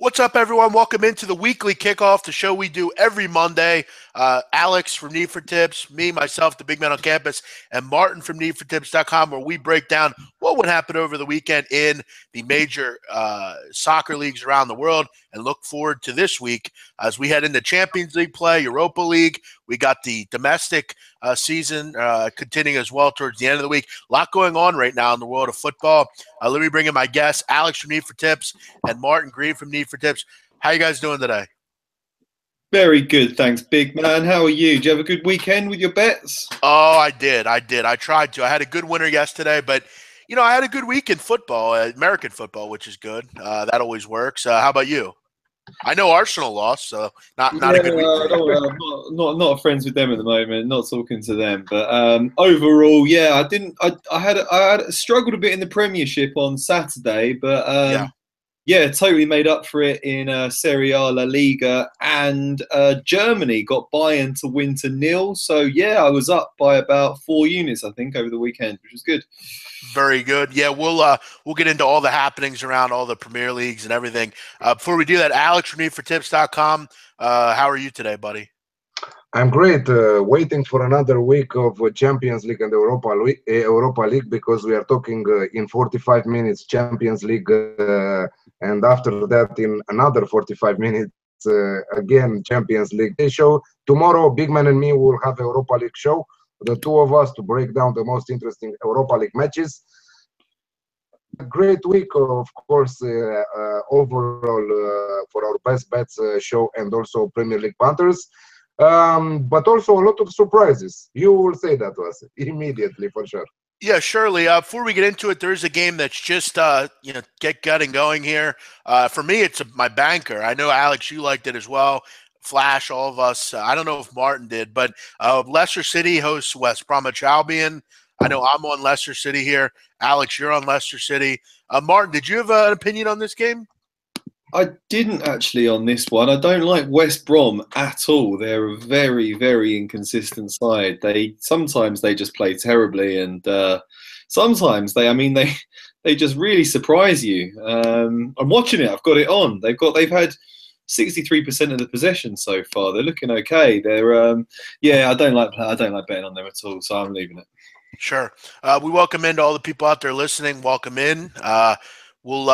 What's up, everyone? Welcome into the Weekly Kickoff, the show we do every Monday. Alex from Need for Tips, me, myself, the big man on campus, and Martin from needfortips.com, where we break down what would happen over the weekend in the major soccer leagues around the world and look forward to this week as we head into Champions League play, Europa League. We got the domestic season continuing as well towards the end of the week. A lot going on right now in the world of football. Let me bring in my guests, Alex from Need for Tips and Martin Green from Need for Tips. How you guys doing today? Very good, thanks, big man. How are you? Did you have a good weekend with your bets? Oh, I did. I tried to. I had a good winner yesterday, but, I had a good week in football, American football, which is good. That always works. How about you? I know Arsenal lost, so not a good week for you. Not friends with them at the moment. Not talking to them, but overall, yeah, I didn't. I had struggled a bit in the Premiership on Saturday, but Yeah. yeah, totally made up for it in Serie A, La Liga, and Germany got Bayern to win to 0. So yeah, I was up by about 4 units, I think, over the weekend, which was good. Very good. Yeah, we'll get into all the happenings around all the Premier Leagues and everything. Before we do that, Alex from needfortips.com, how are you today, buddy? I'm great. Waiting for another week of Champions League and Europa League because we are talking in 45 minutes Champions League, and after that in another 45 minutes again Champions League show. Tomorrow, Big Man and me will have Europa League show. The two of us to break down the most interesting Europa League matches. A great week, of course, overall for our best bets show and also Premier League punters. But also a lot of surprises. You will say that to us immediately for sure. Yeah, surely. Before we get into it, there's a game that's just getting going here. For me, it's my banker. I know, Alex, you liked it as well. Flash, all of us. I don't know if Martin did, but Leicester City hosts West Bromwich Albion. I know I'm on Leicester City here. Alex, you're on Leicester City. Martin, did you have an opinion on this game? I didn't actually on this one. I don't like West Brom at all. They're a very, very inconsistent side. Sometimes they just play terribly, and sometimes they just really surprise you. I'm watching it. I've got it on. They've had 63% of the possession so far. They're looking okay. Yeah. I don't like betting on them at all. So I'm leaving it. Sure. We welcome in to all the people out there listening. Welcome in. We'll,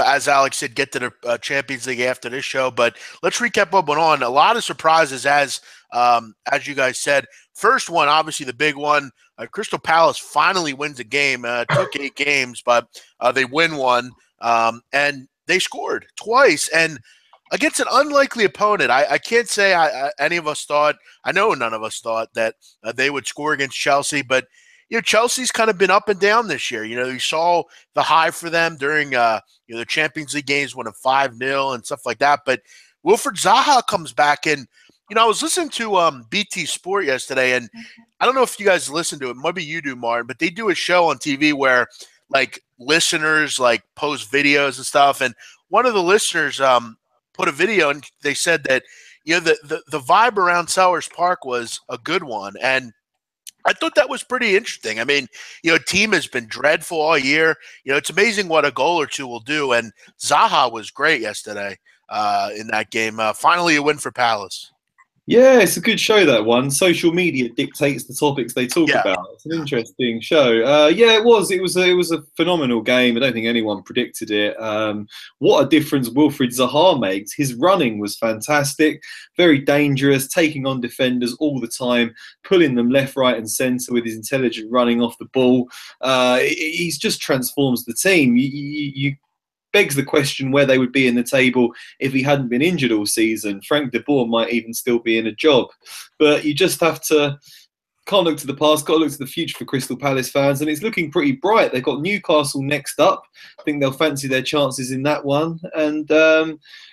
as Alex said, get to the Champions League after this show. But let's recap what went on. A lot of surprises, as you guys said. First one, obviously the big one. Crystal Palace finally wins a game. Took 8 games, but they win one. And they scored twice. And against an unlikely opponent, I can't say any of us thought – I know none of us thought that they would score against Chelsea. But Chelsea's kind of been up and down this year. You saw the high for them during the Champions League games, winning 5-0 and stuff like that. But Wilfried Zaha comes back, and I was listening to BT Sport yesterday, and I don't know if you guys listen to it. Maybe you do, Martin, but they do a show on TV where listeners post videos and stuff. And one of the listeners put a video, and they said that the vibe around Selhurst Park was a good one, and I thought that was pretty interesting. I mean, team has been dreadful all year. It's amazing what a goal or two will do. And Zaha was great yesterday in that game. Finally, a win for Palace. Yeah, it's a good show, that one. Social media dictates the topics they talk about. It's an interesting show. Yeah, it was. It was a phenomenal game. I don't think anyone predicted it. What a difference Wilfried Zaha makes. His running was fantastic, very dangerous, taking on defenders all the time, pulling them left, right, and centre with his intelligent running off the ball. He's just transforms the team. You begs the question where they would be in the table if he hadn't been injured all season. Frank de Boer might even still be in a job. But you just can't look to the past, got to look to the future for Crystal Palace fans, and it's looking pretty bright. They've got Newcastle next up. I think they'll fancy their chances in that one. And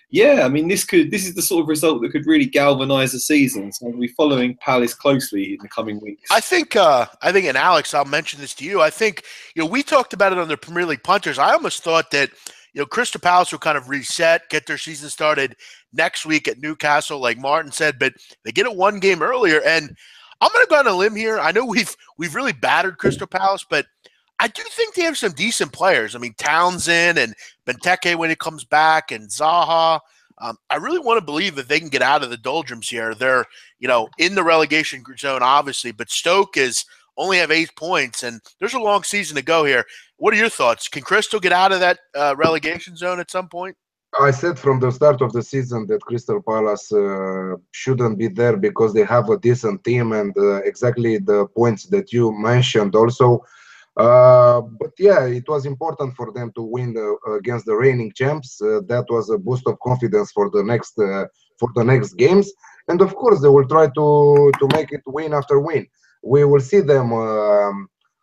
yeah, I mean, this is the sort of result that could really galvanise the season. So we'll be following Palace closely in the coming weeks. I think, and Alex, I'll mention this to you. I think, we talked about it on the Premier League punters. I almost thought that Crystal Palace will kind of reset, get their season started next week at Newcastle, like Martin said, but they get it one game earlier. And I'm going to go on a limb here. I know we've really battered Crystal Palace, but I do think they have some decent players. I mean, Townsend and Benteke when he comes back, and Zaha. I really want to believe that they can get out of the doldrums here. They're, in the relegation zone, obviously, but Stoke is only have 8 points, and there's a long season to go here. What are your thoughts? Can Crystal get out of that relegation zone at some point? I said from the start of the season that Crystal Palace shouldn't be there because they have a decent team and exactly the points that you mentioned also. But yeah, it was important for them to win against the reigning champs. That was a boost of confidence for the next games, and of course they will try to make it win after win. We will see them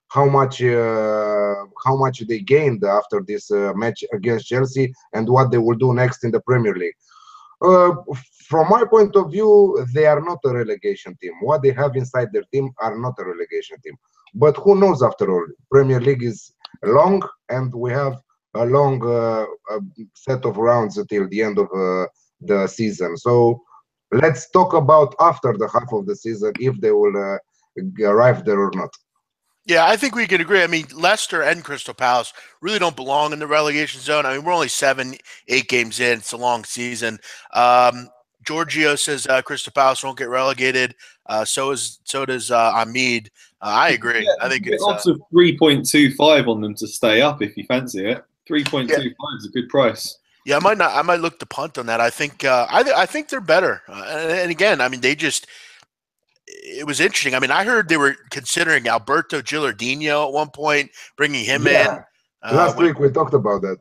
how much they gained after this match against Chelsea and what they will do next in the Premier League. Uh, from my point of view, they are not a relegation team. What they have inside their team are not a relegation team. But who knows after all? Premier League is long and we have a long set of rounds until the end of the season. So let's talk about after the half of the season if they will arrive there or not. Yeah, I think we can agree. I mean, Leicester and Crystal Palace really don't belong in the relegation zone. I mean, we're only 7, 8 games in. It's a long season. Giorgio says Crystal Palace won't get relegated. So does Ahmed. I agree. I think it's odds of 3.25 on them to stay up if you fancy it. 3.25 is a good price. Yeah, I might look to punt on that. I think I think they're better. And again, I mean, it was interesting. I mean, I heard they were considering Alberto Gilardino at one point, bringing him in. Last week we talked about that.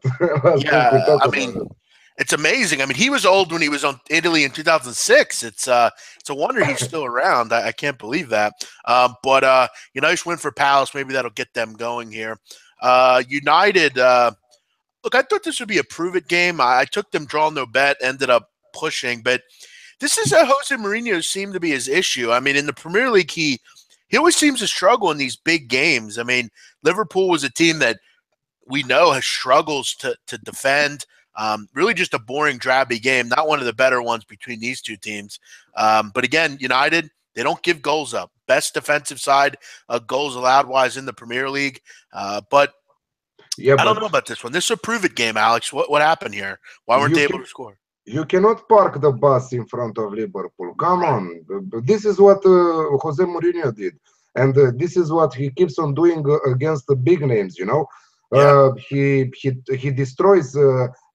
It's amazing. I mean, he was old when he was on Italy in 2006. It's a wonder he's still around. I can't believe that. But nice win for Palace. Maybe that'll get them going here. United. Look, I thought this would be a prove-it game. I took them draw no bet, ended up pushing, but this is Jose Mourinho seemed to be his issue. I mean, in the Premier League, he always seems to struggle in these big games. I mean, Liverpool was a team that we know has struggles to defend. Really just a boring, drabby game. Not one of the better ones between these two teams. But again, United, they don't give goals up. Best defensive side goals allowed-wise in the Premier League. But I don't know about this one. This is a prove-it game, Alex. What happened here? Why weren't they able to score? You cannot park the bus in front of Liverpool. Come on. This is what Jose Mourinho did. And this is what he keeps on doing against the big names, He destroys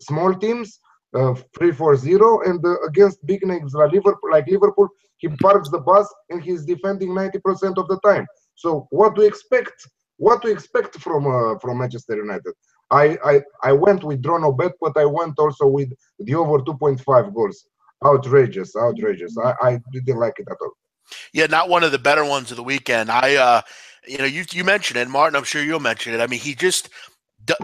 small teams 3-4-0, and against big names like Liverpool, he parks the bus and he's defending 90% of the time. So what do you expect? What to expect from Manchester United? I went with draw no bet, but I went also with the over 2.5 goals. Outrageous. I didn't like it at all. Yeah, not one of the better ones of the weekend. You mentioned it, Martin. I'm sure you'll mention it. I mean, he just,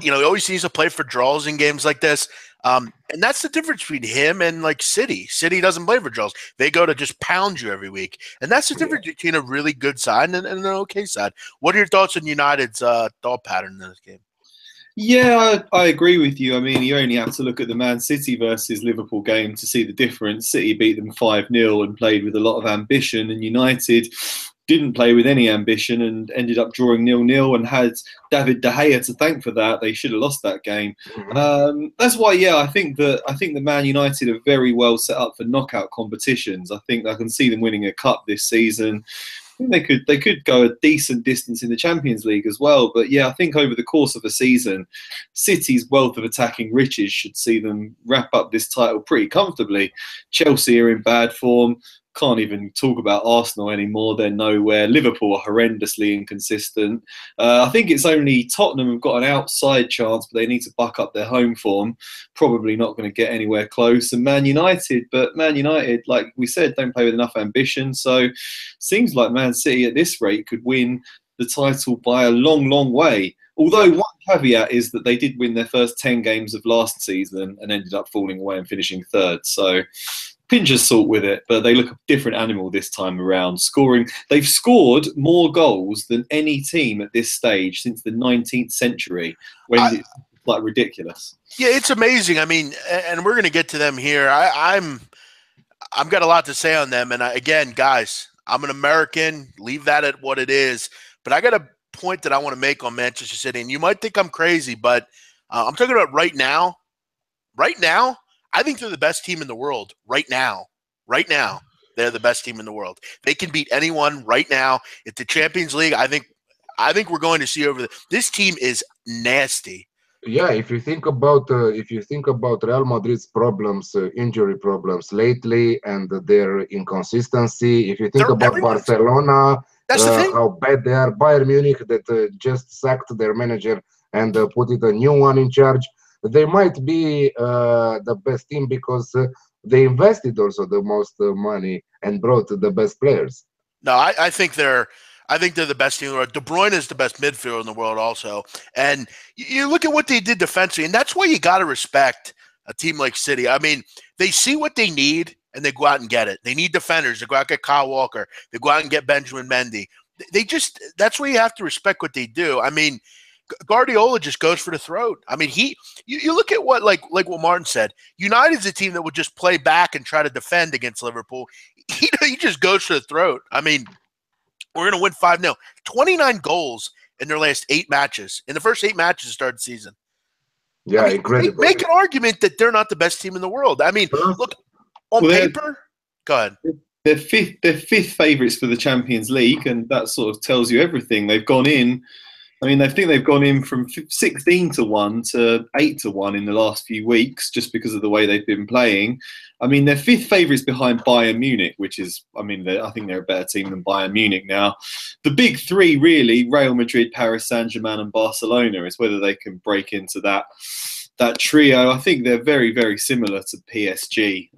he always needs to play for draws in games like this. And that's the difference between him and like City. City doesn't play for draws. They go to just pound you every week. And that's the difference between a really good side and an okay side. What are your thoughts on United's thought pattern in this game? Yeah, I agree with you. I mean, you only have to look at the Man City versus Liverpool game to see the difference. City beat them 5-0 and played with a lot of ambition, and United didn't play with any ambition and ended up drawing 0-0 and had David De Gea to thank for that. They should have lost that game. That's why, I think that Man United are very well set up for knockout competitions. I think I can see them winning a cup this season. I think they could go a decent distance in the Champions League as well. But I think over the course of a season, City's wealth of attacking riches should see them wrap up this title pretty comfortably. Chelsea are in bad form. Can't even talk about Arsenal anymore. They're nowhere. Liverpool are horrendously inconsistent. I think it's only Tottenham have got an outside chance, but they need to buck up their home form. Probably not going to get anywhere close. And Man United, like we said, don't play with enough ambition. So seems like Man City at this rate could win the title by a long, long way. Although one caveat is that they did win their first 10 games of last season and ended up falling away and finishing third. So pinch of salt with it, but they look a different animal this time around. They've scored more goals than any team at this stage since the 19th century, when it's like ridiculous. Yeah, it's amazing. I mean, and we're going to get to them here. I've got a lot to say on them. And again, guys, I'm an American. Leave that at what it is. But I got to point that I want to make on Manchester City, and you might think I'm crazy, but I'm talking about right now. Right now, I think they're the best team in the world. Right now, they're the best team in the world. They can beat anyone right now. At the Champions League, I think we're going to see this team is nasty. Yeah, if you think about Real Madrid's problems, injury problems lately, and their inconsistency, if you think about Barcelona, that's the thing. how bad they are, Bayern Munich that just sacked their manager and put it a new one in charge, they might be the best team because they invested also the most money and brought the best players. No, I think they're the best team in the world. De Bruyne is the best midfielder in the world also. And you look at what they did defensively, and that's why you got to respect a team like City. I mean, they see what they need, and they go out and get it. They need defenders. They go out and get Kyle Walker. They go out and get Benjamin Mendy. That's where you have to respect what they do. I mean, Guardiola just goes for the throat. I mean, you look at what like what Martin said. United's a team that would just play back and try to defend against Liverpool. He just goes for the throat. I mean, we're going to win 5-0. 29 goals in their last 8 matches. In the first 8 matches to start the season. Yeah, I mean, incredible. Make an argument that they're not the best team in the world. I mean, look, on paper, go ahead. They're fifth favourites for the Champions League, and that sort of tells you everything. They've gone in. I mean, I think they've gone in from 16-1 to 8-1 in the last few weeks, just because of the way they've been playing. I mean, they're 5th favourites behind Bayern Munich, which is, I mean, I think they're a better team than Bayern Munich now. The big 3, really, Real Madrid, Paris Saint-Germain, and Barcelona, is whether they can break into that trio. I think they're very, very similar to PSG.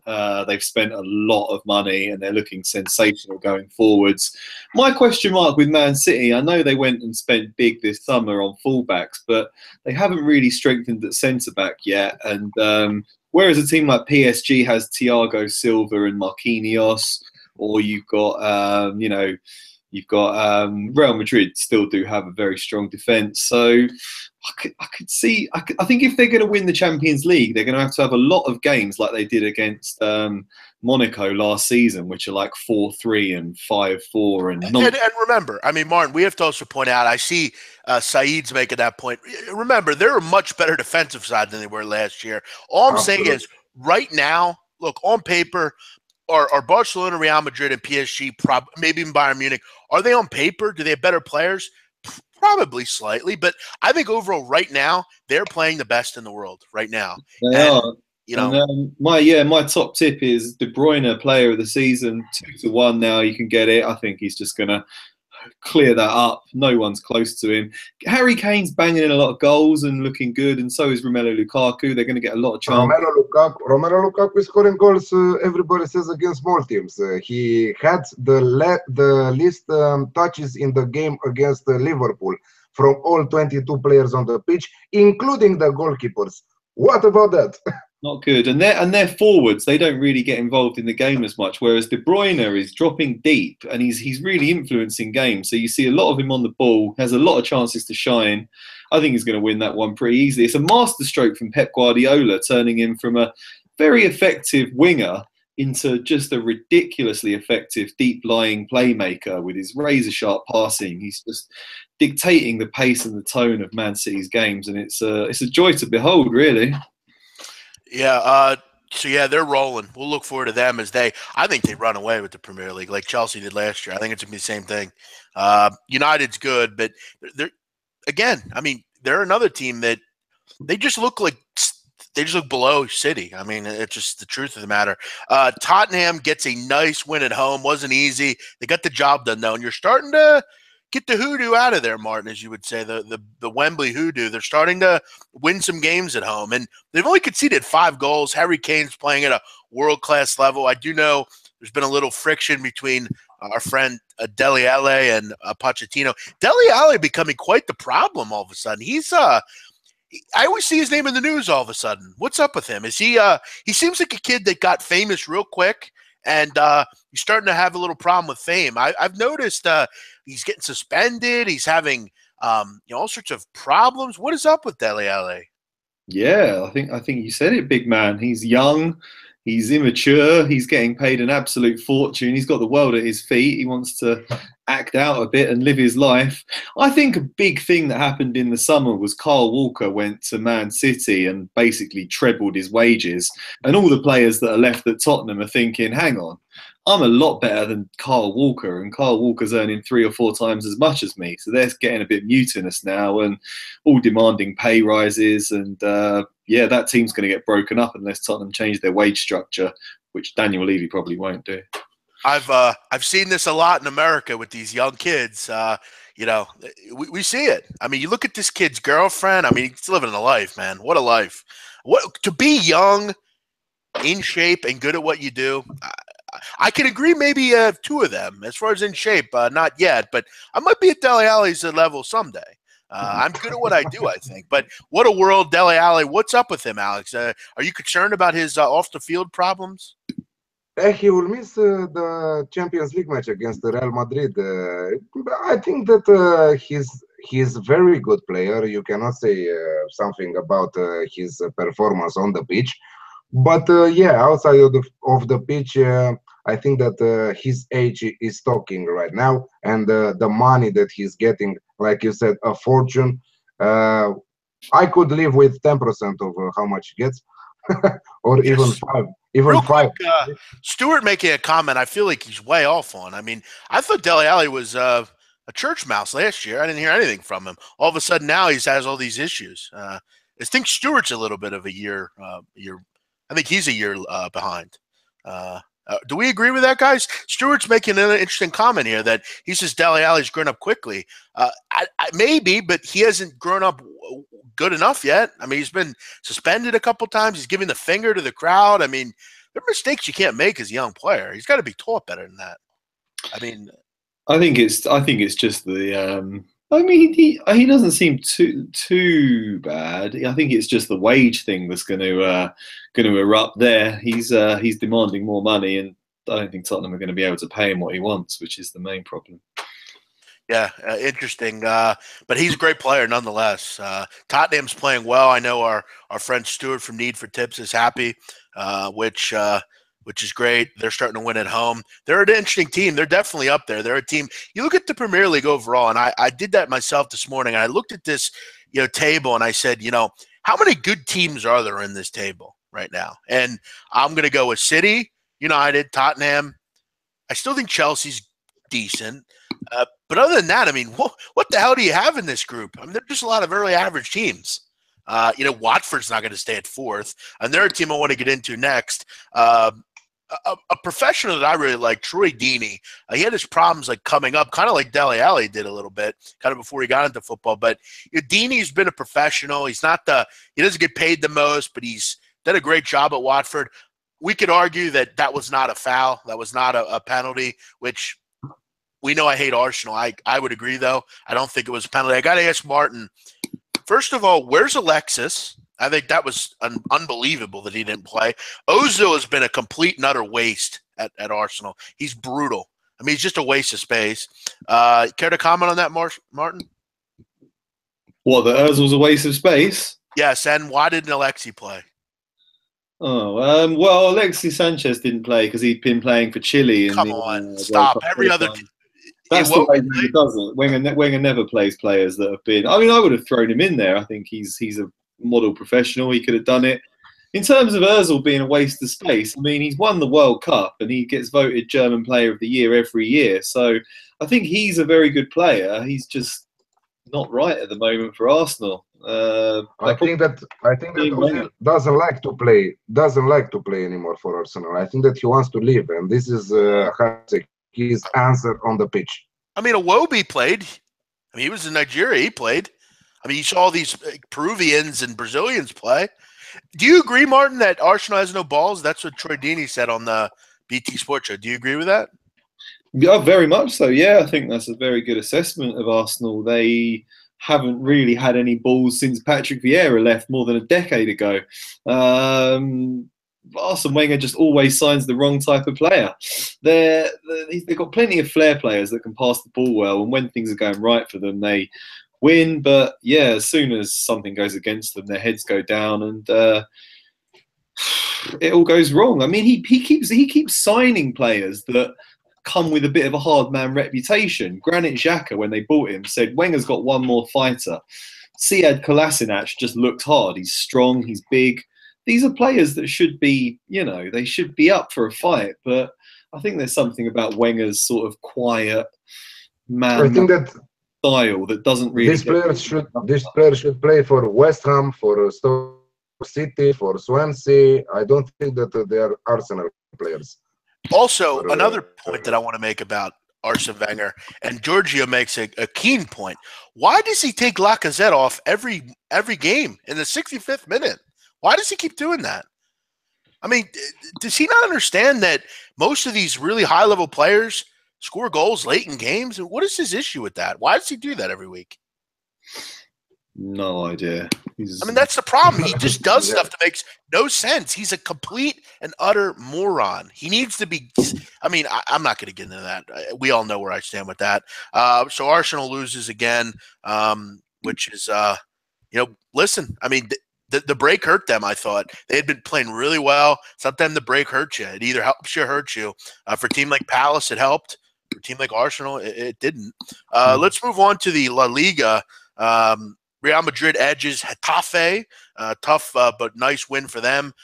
They've spent a lot of money and they're looking sensational going forwards. My question mark with Man City, I know they went and spent big this summer on fullbacks, but they haven't really strengthened at centre-back yet. And whereas a team like PSG has Thiago Silva and Marquinhos, or you've got, Real Madrid still do have a very strong defence. So I think if they're going to win the Champions League, they're going to have a lot of games like they did against Monaco last season, which are like 4-3 and 5-4. And remember, I mean, Martin, we have to also point out, I see Saeed's making that point. Remember, they're a much better defensive side than they were last year. All I'm saying is, right now, look, on paper, are Barcelona, Real Madrid, and PSG, maybe even Bayern Munich, are they on paper? Do they have better players? Probably slightly, but I think overall right now they're playing the best in the world right now. They are. You know, and, my top tip is De Bruyne player of the season, 2-1 now. You can get it. I think he's just gonna clear that up. No one's close to him. Harry Kane's banging in a lot of goals and looking good, and so is Romelu Lukaku. They're going to get a lot of chance. Romelu Lukaku is scoring goals. Everybody says against small teams. He had the least touches in the game against Liverpool from all 22 players on the pitch, including the goalkeepers. What about that? Not good. And they're forwards. They don't really get involved in the game as much, whereas De Bruyne is dropping deep and he's really influencing games. So you see a lot of him on the ball, has a lot of chances to shine. I think he's going to win that one pretty easily. It's a masterstroke from Pep Guardiola, turning him from a very effective winger into just a ridiculously effective deep-lying playmaker with his razor-sharp passing. He's just dictating the pace and the tone of Man City's games, and it's a joy to behold, really. Yeah, they're rolling. We'll look forward to them I think they run away with the Premier League like Chelsea did last year. I think it's going to be the same thing. United's good, but they're another team that they just look below City. I mean, it's just the truth of the matter. Tottenham gets a nice win at home. Wasn't easy. They got the job done, though, and you're starting to get the hoodoo out of there, Martin, as you would say, the Wembley hoodoo. They're starting to win some games at home, and they've only conceded 5 goals. Harry Kane's playing at a world-class level. I do know there's been a little friction between our friend Dele Alli and Pochettino. Dele Alli becoming quite the problem all of a sudden. I always see his name in the news all of a sudden. What's up with him? Is he seems like a kid that got famous real quick, and he's starting to have a little problem with fame. I've noticed he's getting suspended. He's having all sorts of problems. What is up with Dele Alli? Yeah, I think you said it, big man. He's young. He's immature. He's getting paid an absolute fortune. He's got the world at his feet. He wants to act out a bit and live his life. I think a big thing that happened in the summer was Kyle Walker went to Man City and basically trebled his wages. And all the players that are left at Tottenham are thinking, hang on, I'm a lot better than Kyle Walker, and Kyle Walker's earning 3 or 4 times as much as me. So they're getting a bit mutinous now and all demanding pay rises. And yeah, that team's going to get broken up unless Tottenham change their wage structure, which Daniel Levy probably won't do. I've seen this a lot in America with these young kids. You know, we see it. I mean, you look at this kid's girlfriend. I mean, he's living a life, man. What a life! What to be young, in shape, and good at what you do. I can agree maybe 2 of them as far as in shape, not yet, but I might be at Dele Alli's level someday. I'm good at what I do, I think. But what a world, Dele Alli. What's up with him, Alex? Are you concerned about his off-the-field problems? He will miss the Champions League match against Real Madrid. I think that he's a very good player. You cannot say something about his performance on the pitch. But yeah, outside of the pitch, I think that his age is talking right now, and the money that he's getting, like you said, a fortune. I could live with 10% of how much he gets, or Yes. even 5. Even Real 5. quick, Stuart making a comment I feel like he's way off on. I mean, I thought Dele Alli was a church mouse last year. I didn't hear anything from him. All of a sudden now he has all these issues. I think Stuart's a little bit of a year. I think he's a year behind. Do we agree with that, guys? Stuart's making an interesting comment here that he says Dele Alli's grown up quickly. Maybe, but he hasn't grown up good enough yet. I mean, he's been suspended a couple times. He's giving the finger to the crowd. I mean, there are mistakes you can't make as a young player. He's got to be taught better than that. I mean, I think it's just the. I mean, he doesn't seem too bad. I think it's just the wage thing that's going to erupt there. He's demanding more money, and I don't think Tottenham are going to be able to pay him what he wants, which is the main problem. Yeah, interesting. But he's a great player nonetheless. Tottenham's playing well. I know our friend Stuart from Need for Tips is happy, which is great. They're starting to win at home. They're an interesting team. They're definitely up there. They're a team. You look at the Premier League overall, and I did that myself this morning. I looked at this table, and I said, how many good teams are there in this table right now? And I'm going to go with City, United, Tottenham. I still think Chelsea's decent. But other than that, I mean, what the hell do you have in this group? I mean, there's just a lot of early average teams. Watford's not going to stay at 4th, and they're a team I want to get into next. A professional that I really like, Troy Deeney. He had his problems like coming up, kind of like Dele Alli did a little bit, kind of before he got into football. But Deeney's been a professional. He doesn't get paid the most, but he's done a great job at Watford. We could argue that was not a foul, that was not a penalty, which we know I hate Arsenal. I would agree, though. I don't think it was a penalty. I got to ask Martin, first of all, where's Alexis? I think that was unbelievable that he didn't play. Ozil has been a complete and utter waste at Arsenal. He's brutal. I mean, he's just a waste of space. Care to comment on that, Martin? What, that Ozil's a waste of space? Yes, and why didn't Alexi play? Oh, well, Alexis Sanchez didn't play because he'd been playing for Chile. Come on, stop. Every other – That's the way Wenger does it. Wenger never plays players that have been – I mean, I would have thrown him in there. I think he's a model professional. He could have done it. In terms of Ozil being a waste of space, I mean, he's won the World Cup and he gets voted German Player of the Year every year. So I think he's a very good player. He's just not right at the moment for Arsenal. I think that Ozil doesn't like to play anymore for Arsenal. I think that he wants to leave, and this is his answer on the pitch. I mean, Iwobi played. I mean, he was in Nigeria. He played. I mean, you saw these Peruvians and Brazilians play. Do you agree, Martin, that Arsenal has no balls? That's what Troy Deeney said on the BT Sports Show. Do you agree with that? Yeah, very much so. Yeah, I think that's a very good assessment of Arsenal. They haven't really had any balls since Patrick Vieira left more than a decade ago. Arsene Wenger just always signs the wrong type of player. They've got plenty of flair players that can pass the ball well, and when things are going right for them, they win. But yeah, as soon as something goes against them, their heads go down, and it all goes wrong. I mean, he keeps signing players that come with a bit of a hard man reputation. Granit Xhaka, when they bought him, said Wenger's got one more fighter. Sead Kolasinac just looked hard. He's strong. He's big. These are players that should be, they should be up for a fight. But I think there's something about Wenger's sort of quiet man. I think that style that doesn't really. These players should play for West Ham, for Stoke City, for Swansea. I don't think that they are Arsenal players. Also, another point that I want to make about Arsene Wenger, and Giorgio makes a keen point. Why does he take Lacazette off every game in the 65th minute? Why does he keep doing that? I mean, does he not understand that most of these really high-level players score goals late in games? What is his issue with that? Why does he do that every week? No idea. I mean, that's the problem. He just does stuff that makes no sense. He's a complete and utter moron. He needs to be – I mean, I'm not going to get into that. We all know where I stand with that. So Arsenal loses again, which is listen, I mean, the break hurt them, I thought. They had been playing really well. Sometimes the break hurts you. It either helps you or hurts you. For a team like Palace, it helped. For a team like Arsenal, it didn't. Let's move on to the La Liga. Real Madrid edges Getafe. Tough but nice win for them.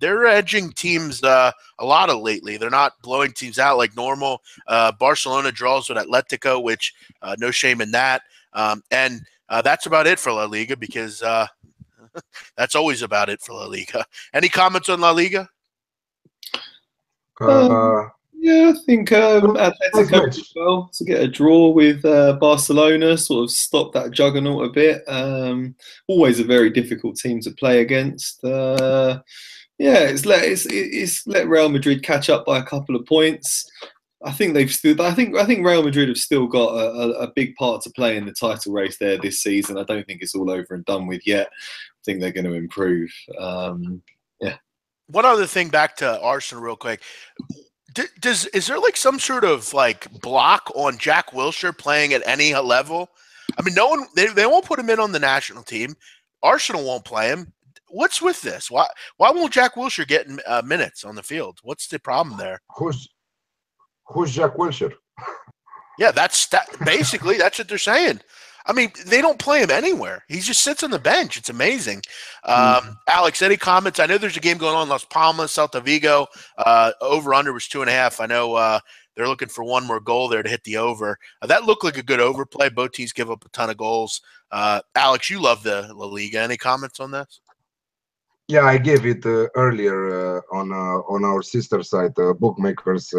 They're edging teams a lot lately. They're not blowing teams out like normal. Barcelona draws with Atletico, which no shame in that. And that's about it for La Liga because that's always about it for La Liga. Any comments on La Liga? Yeah, I think Atletico did well to get a draw with Barcelona, sort of stop that juggernaut a bit. Always a very difficult team to play against. It's let Real Madrid catch up by a couple of points. I think Real Madrid have still got a big part to play in the title race there this season. I don't think it's all over and done with yet. I think they're going to improve. One other thing back to Arsenal real quick. Is there like some sort of like block on Jack Wilshere playing at any level? I mean, no one they won't put him in on the national team. Arsenal won't play him. What's with this? Why won't Jack Wilshere get minutes on the field? What's the problem there? Who's Jack Wilshere? Yeah, basically that's what they're saying. I mean, they don't play him anywhere. He just sits on the bench. It's amazing. Alex, any comments? I know there's a game going on in Las Palmas, Celta Vigo. Over-under was 2.5. I know they're looking for one more goal there to hit the over. That looked like a good overplay. Both teams give up a ton of goals. Alex, you love the La Liga. Any comments on this? Yeah, I gave it earlier on our sister site, Bookmakers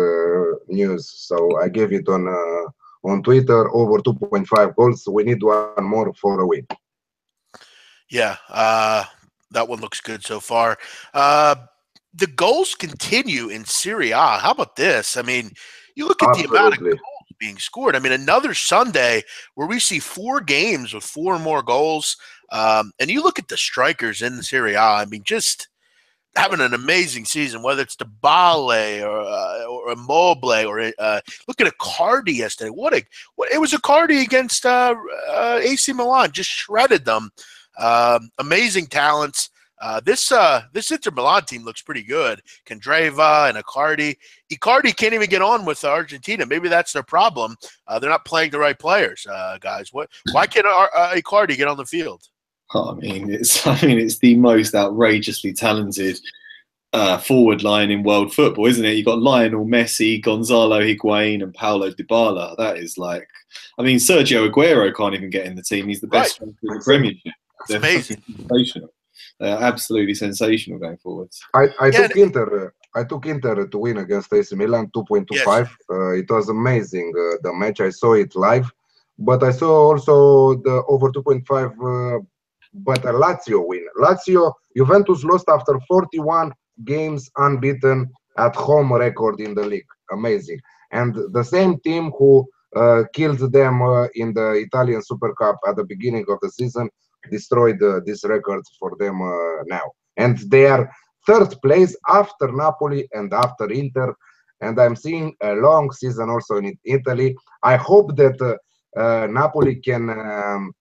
News. So I gave it on Twitter, over 2.5 goals. We need one more for a win. Yeah, that one looks good so far. The goals continue in Serie A. How about this? I mean, you look at the amount of goals being scored. I mean, another Sunday where we see 4 games with 4 or more goals. And you look at the strikers in the Serie A. I mean, just having an amazing season, whether it's Dele or Immobile or look at Icardi yesterday. It was Icardi against AC Milan, just shredded them. Amazing talents. This Inter Milan team looks pretty good. Candreva and Icardi. Icardi can't even get on with Argentina. Maybe that's their problem. They're not playing the right players, guys. Why can't Icardi get on the field? I mean, it's the most outrageously talented forward line in world football, isn't it? You've got Lionel Messi, Gonzalo Higuain, and Paulo Dybala. That is like, I mean, Sergio Aguero can't even get in the team. He's the best in the Premiership. It's amazing. Sensational. Absolutely sensational going forwards. I took Inter to win against AC Milan 2.25. Yes. It was amazing, the match. I saw it live, but I saw also the over 2.5. But a Lazio win. Juventus lost after 41 games unbeaten at home record in the league. Amazing. And the same team who killed them in the Italian Super Cup at the beginning of the season destroyed this record for them now. And they are 3rd place after Napoli and after Inter. And I'm seeing a long season also in Italy. I hope that Napoli can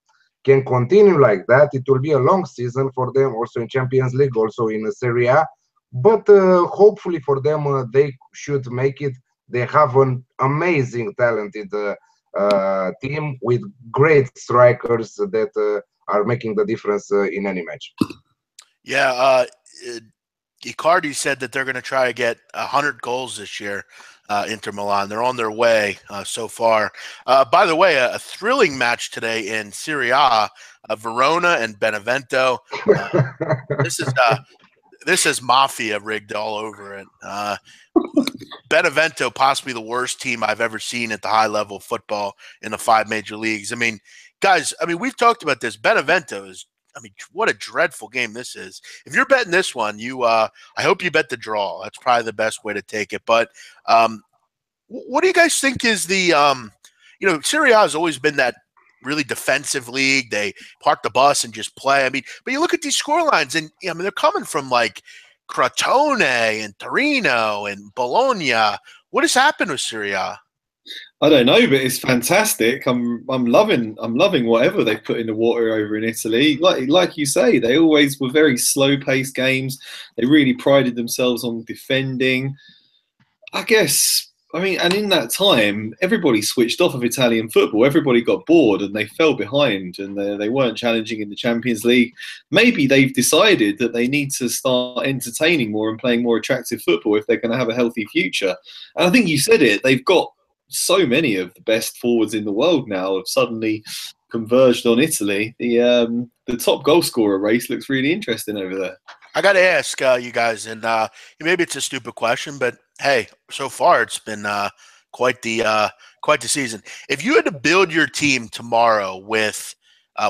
continue like that. It will be a long season for them, also in Champions League, also in Serie A. but hopefully for them, they should make it. They have an amazing, talented team with great strikers that are making the difference in any match. Yeah, Icardi said that they're going to try to get 100 goals this year. Inter Milan, they're on their way so far. By the way, a thrilling match today in Serie A, Verona and Benevento. This is mafia rigged all over it. Benevento, possibly the worst team I've ever seen at the high level of football in the 5 major leagues. I mean, guys, we've talked about this. Benevento is, what a dreadful game this is. If you're betting this one, I hope you bet the draw. That's probably the best way to take it. But what do you guys think is the, Serie A has always been that really defensive league. They park the bus and just play. But you look at these score lines, and they're coming from like Crotone and Torino and Bologna. What has happened with Serie A? I don't know, but it's fantastic. I'm loving whatever they've put in the water over in Italy. Like you say, they always were very slow-paced games. They really prided themselves on defending. I guess. And in that time, everybody switched off of Italian football. Everybody got bored and they fell behind and they weren't challenging in the Champions League. Maybe they've decided that they need to start entertaining more and playing more attractive football if they're going to have a healthy future. And I think you said it, they've got so many of the best forwards in the world now have suddenly converged on Italy. The top goal scorer race looks really interesting over there. I got to ask you guys, and maybe it's a stupid question, but hey, so far it's been quite the season. If you had to build your team tomorrow with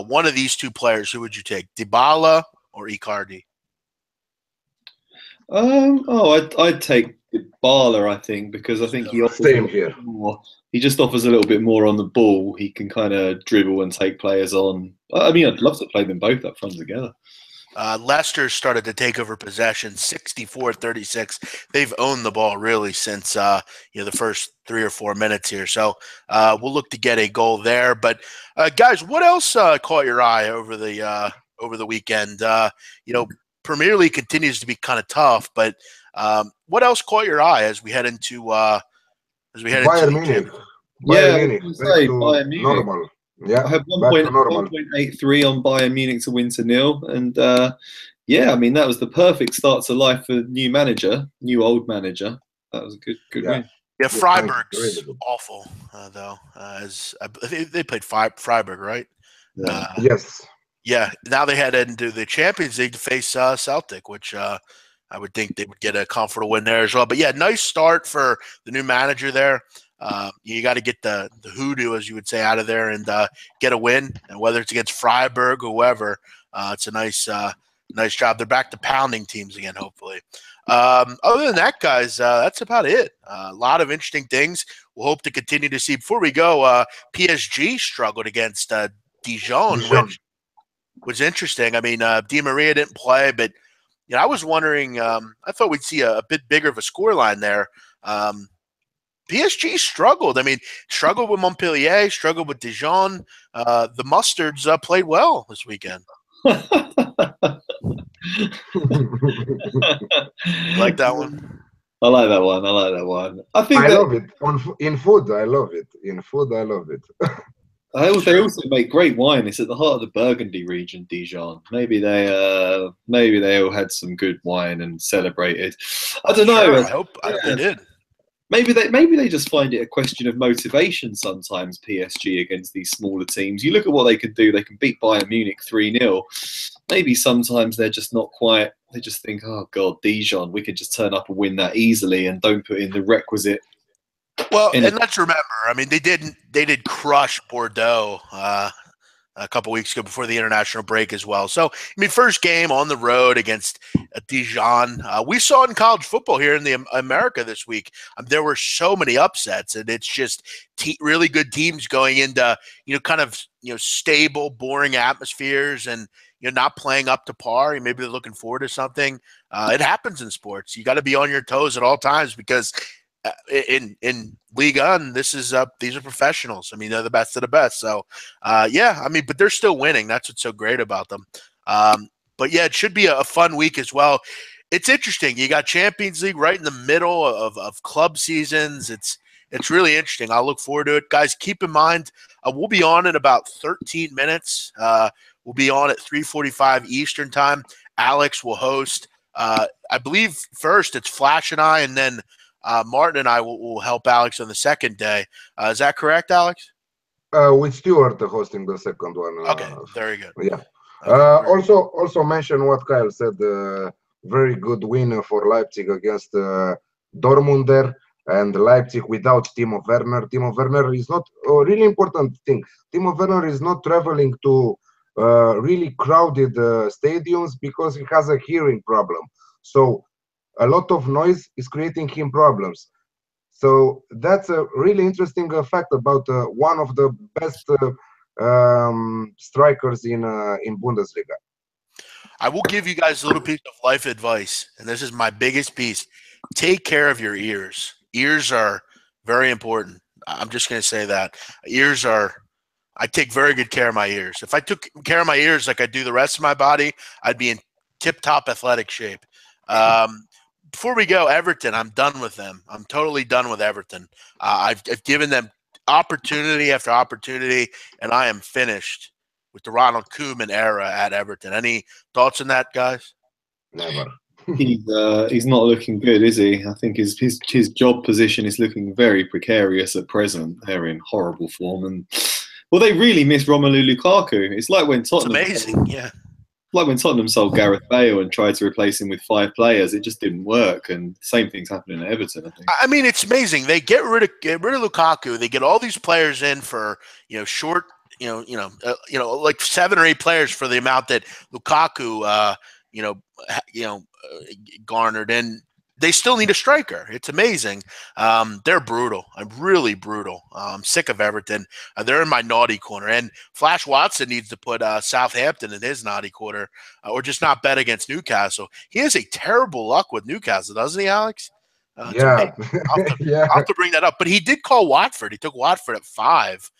one of these two players, who would you take, Dybala or Icardi? I'd take Dybala, I think, because I think he offers more. He just offers a little bit more on the ball. He can kind of dribble and take players on. I'd love to play them both up front together. Leicester started to take over possession, 64-36. They've owned the ball really since the first 3 or 4 minutes here. So we'll look to get a goal there. But guys, what else caught your eye over the weekend? Premier League continues to be kind of tough, but what else caught your eye as we head into Bayern Munich? Bayern Munich. Normal. Yeah, I have 1.83 on Bayern Munich to win to 0, and that was the perfect start to life for new old manager. That was a good win. Yeah, Freiburg's awful though. As they played Freiburg, right? Yes. Yeah. Now they head into the Champions League to face Celtic, which I would think they would get a comfortable win there as well. But yeah, nice start for the new manager there. You got to get the hoodoo, as you would say, out of there and get a win. And whether it's against Freiburg or whoever, it's a nice job. They're back to pounding teams again, hopefully. Other than that, guys, that's about it. A lot of interesting things we'll hope to continue to see. Before we go, PSG struggled against Dijon, which was interesting. Di Maria didn't play, but I was wondering. I thought we'd see a bit bigger of a scoreline there. PSG struggled. Struggled with Montpellier, struggled with Dijon. The Mustards played well this weekend. Like that one? I like that one. I love it. In food, I love it. In food, I love it. They also make great wine. It's at the heart of the Burgundy region, Dijon. Maybe they all had some good wine and celebrated. I don't know. I hope they did. Maybe they just find it a question of motivation sometimes, PSG, against these smaller teams. You look at what they can do. They can beat Bayern Munich 3-0. Maybe sometimes they're just not quite. They just think, oh, God, Dijon, we could just turn up and win that easily and don't put in the requisite. Well, and let's remember, they did crush Bordeaux a couple weeks ago before the international break as well. So, first game on the road against Dijon. We saw it in college football here in the America this week. There were so many upsets, and it's just really good teams going into, stable, boring atmospheres and, not playing up to par. Maybe they're looking forward to something. It happens in sports. You got to be on your toes at all times because in Liga, and these are professionals. They're the best of the best. So, but they're still winning. That's what's so great about them. But yeah, it should be a fun week as well. it's interesting. You got Champions League right in the middle of club seasons. It's really interesting. I'll look forward to it. Guys, keep in mind, we'll be on in about 13 minutes. We'll be on at 3:45 Eastern time. Alex will host. I believe first it's Flash and I, and then Martin and I will help Alex on the second day. Is that correct, Alex? With Stuart hosting the second one. Okay, very good. Yeah. Okay, also mention what Kyle said. Very good win for Leipzig against Dortmund there, and Leipzig without Timo Werner. Timo Werner is not a really important thing. Timo Werner is not traveling to really crowded stadiums because he has a hearing problem. So a lot of noise is creating him problems. So that's a really interesting fact about one of the best strikers in Bundesliga. I will give you guys a little piece of life advice, and this is my biggest piece. Take care of your ears. Ears are very important. I'm just going to say that. I take very good care of my ears. If I took care of my ears like I do the rest of my body, I'd be in tip-top athletic shape. Before we go, Everton, I'm done with them. I'm totally done with Everton. I've given them opportunity after opportunity, and I am finished with the Ronald Koeman era at Everton. Any thoughts on that, guys? Never. He's not looking good, is he? I think his job position is looking very precarious at present. They're in horrible form, and well, they really miss Romelu Lukaku. It's like when Tottenham. It's amazing, yeah. Like when Tottenham sold Gareth Bale and tried to replace him with 5 players, it just didn't work. And same thing's happening at Everton, I think. I mean, it's amazing. They get rid of Lukaku. They get all these players in for short, like 7 or 8 players for the amount that Lukaku, garnered, and they still need a striker. It's amazing. They're brutal. I'm really brutal. I'm sick of Everton. They're in my naughty corner. And Flash Watson needs to put Southampton in his naughty corner, or just not bet against Newcastle. He has a terrible luck with Newcastle, doesn't he, Alex? Yeah. I'll have to bring that up. But he did call Watford. He took Watford at 5.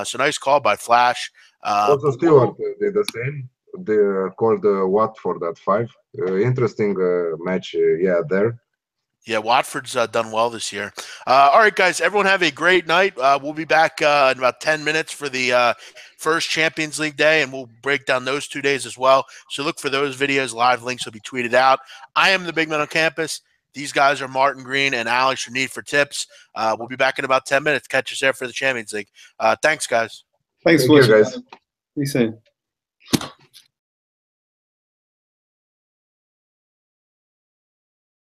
So nice call by Flash. Also, Stewart did the same. They called Watford at 5. Interesting match, there. Yeah, Watford's done well this year. All right, guys, everyone have a great night. We'll be back in about 10 minutes for the first Champions League day, and we'll break down those 2 days as well. So look for those videos. Live links will be tweeted out. I am the Big Man on Campus. These guys are Martin Green and Alex Need for Tips. We'll be back in about 10 minutes. Catch us there for the Champions League. Thanks, guys. Thanks for watching, guys. See you soon.